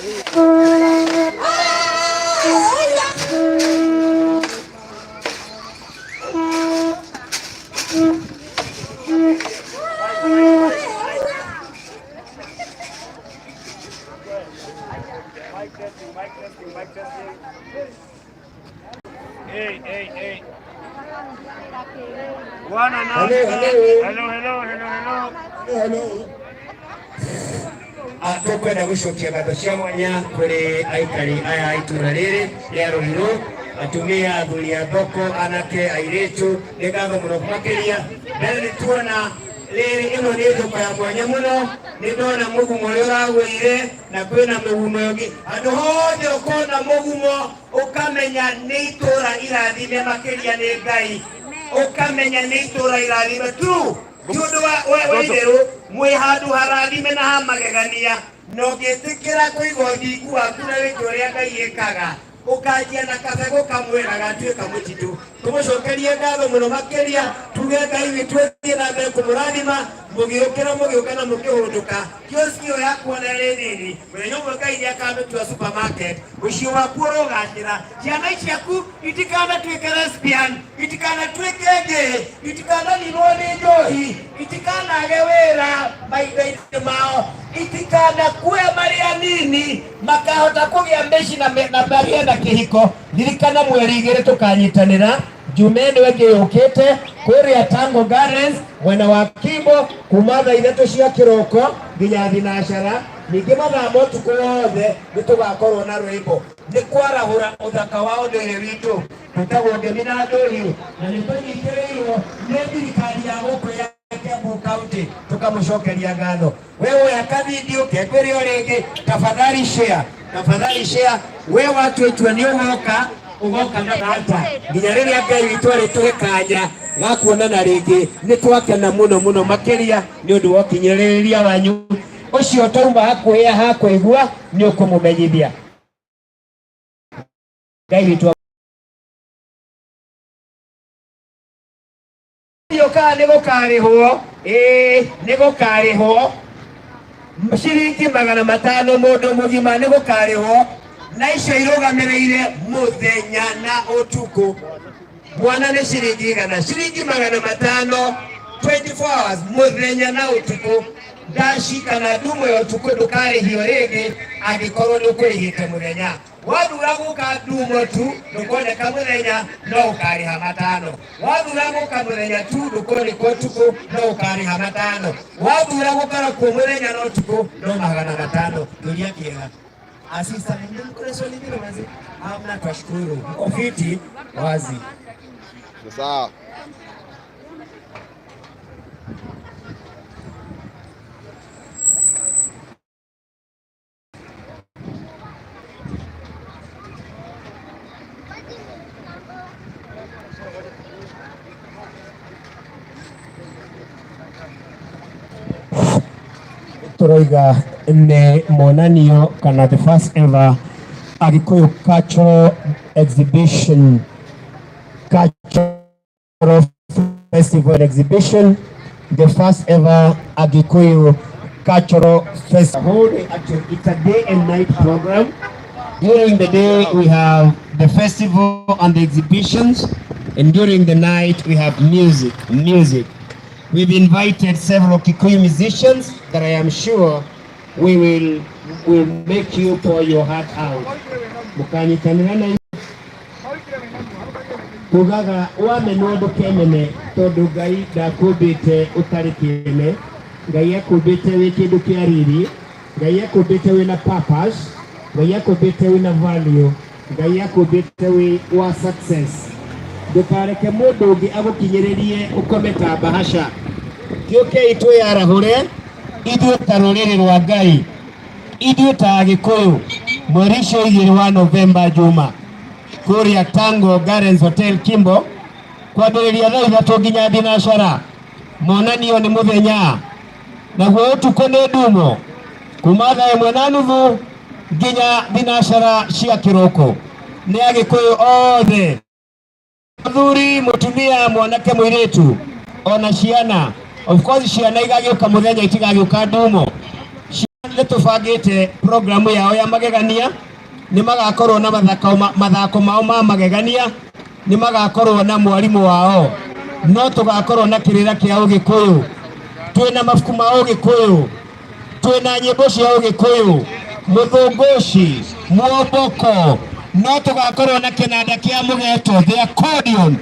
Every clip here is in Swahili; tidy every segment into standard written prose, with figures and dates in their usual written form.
Hey. One announcement. Hello. Tukwenda gucokia ngatho cia mwanya kuri aikari aya itura riri ria Ruiru, atumia, athuri a thoko, anake, airitu, ni ngatho muno makiria. Mbere ni tuona riri ino ni thoko ya mwanya muno, ni ndona mugumo uria uragwire na kwina mugumo ungi. Andu hothe ukona mugumo ukamenya ni itura irathime makiria ni Ngai, ukamenya ni itura irathime tu. Tundu wa itheru mwi handu harathime na hamagegania no ngitikira kuigwa thingu waku na wiki uria Ngai ekaga ukanjia na kabego kamwe na gatuika mutitu. Tumucokerie ngatho muno makiria, tuge Ngai witu thie na mbere kumurathima, mugiukira mugiuka na mukihunduka. Kioskio yakwa na riri mwenye Ngai ni akametua supermarket ucio waku urogacira. Ciana ciaku itikana tuike lesbian, itikana tuike gay, itikana nirwo ni njohi, itikana age wira maitho-ini mao, itikana kue maria nini makahota kugia mbeci na maria na kihiko. Dirikana mweri 2 tukanyitanira Jumeni wenge yukite kuria Tango Gardens mwena wa Kimbo kumatha 3 cia kiroko nginya thinacara. Ningi mathaa motuko wothe nitugakorwo na rwimbo ni kwarahura uthaka wa unduire witu tutagwo ngemi na nduhi na nitunyitiriirwo ni thirikari ya guku ya Kiambu County. Tukamucokeria ngatho. Wewe akavideo kekwirio ringi, tafadhali share. We watu wetu ni ugoka na hata nginya riria Ngai witu ari tuhikanya ga kuonana ringi. Ni twakena muno makiria ni undu wa kinyiriria wanyu ucio tauma hakuigua ni ukumumenyithia Ngai witu yoka ni gukarihwo ciringi 500 mundu mugima ni gukarihwo na icio irugamiriire muthenya na utuku. Mwana ni ciringi 100, ciringi 500 24 hours muthenya na utuku. Ndashika na ndumo ya utuku ndukarihio ringi angikorwo ni ukurihite muthenya. Wathura guka ndumo tu ndukoneka muthenya no ukariha 5. Wathura guka muthenya tu ndukoneka utuku no ukariha 5. Wathura gukara ku muthenya no utuku no 500. Tulia kiega. Asista ndio mkule swali hilo wazi. Hamna, twashukuru. Mko fiti wazi. Sawa. Turoiga ne monanio kana the first ever Agikuyu cultural exhibition, cultural festival exhibition, the first ever Agikuyu cultural festival. It's a day and night program. During the day we have the festival and the exhibitions, and during the night we have music. We've invited several Kikuyu musicians that I am sure will make you pour your heart out. Mukanyitanirana kugaga wamenondu kenene tondu Ngai ndakubite utari kiene. Ngai akubite wi kindu kia riri, Ngai akubite wina purpose, Ngai akubite wina value, Ngai akubite wi wa success. Ndukareke mundu ungi agukinyiririe ukometa bahasha. Gioke itwe yarahure itwe tarorere rwa Ngai, itwe ta Agikuyu mwerisho 2 wa Novemba juma kuria Tango Gardens Hotel Kimbo kwambiriria thaa 3 nginya thinacara. Monanio ni muthenya naguo utuko ni ndumo kuma thaa 1:30 nginya thinacara cia kiroko. Ni Agikuyu othe, athuri, mutumia, mwanake, mwiritu ona ciana. Of course ciana igagiuka muthenya itigagiuka ndumo. nitubangite programu yao ya magegania ni magakorwo na mathako mao ma magegania ni magakorwo na mwarimu wao no tugakorwo na kirira kia Ugikuyu twina mafuku ma Ugikuyu twina nyimbo cia Ugikuyu muthunguci muomboko no tugakorwo na kinanda kia mugeto the accordion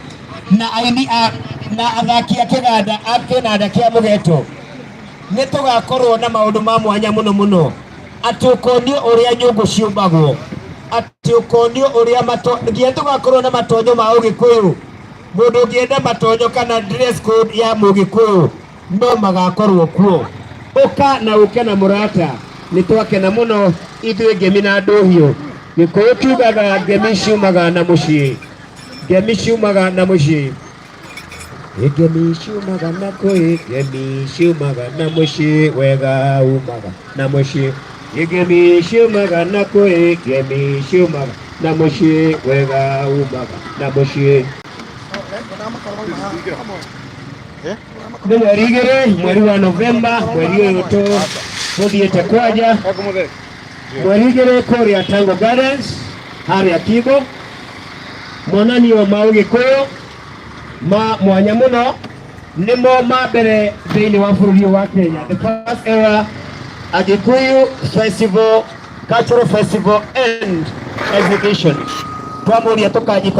na aini na athaki a kinanda kia mugeto ni tugakorwo na maundu ma mwanya muno ati ukonio uria nyungu ciumbagwo ati ukonio uria nginya tugakorwo na matonyo ma Ugikuyu mundu ngienda matonyo kana dress code ya Mugikuyu no magakorwo kuo uka na uke na murata ni twakena muno ithuĩ ngemi na ndũhiũ Gĩkũyũ kiugaga ngemi ciumaga na mũciĩ ngemi ciumaga na mũciĩ ngemi ciumaga na kũĩ ngemi ciumaga na mũciĩ wega umaga na mũciĩ ngemi ciumaga na kũĩ ngemi ciumaga na mũciĩ wega umaga na mũciĩ nĩ mweri igĩrĩ mweri wa Novemba mweri ũyũ tũthiĩte kwaja mweri igĩrĩ kũrĩa Tango Gardens harĩa Kibo monanio ma Ũgĩkũyũ ma mwanya mũno nĩmo ma mbere thĩinĩ wa bũrũri wa Kenya the first ever Agikuyu Festival Cultural Festival and Exhibition twamũria tũkanjika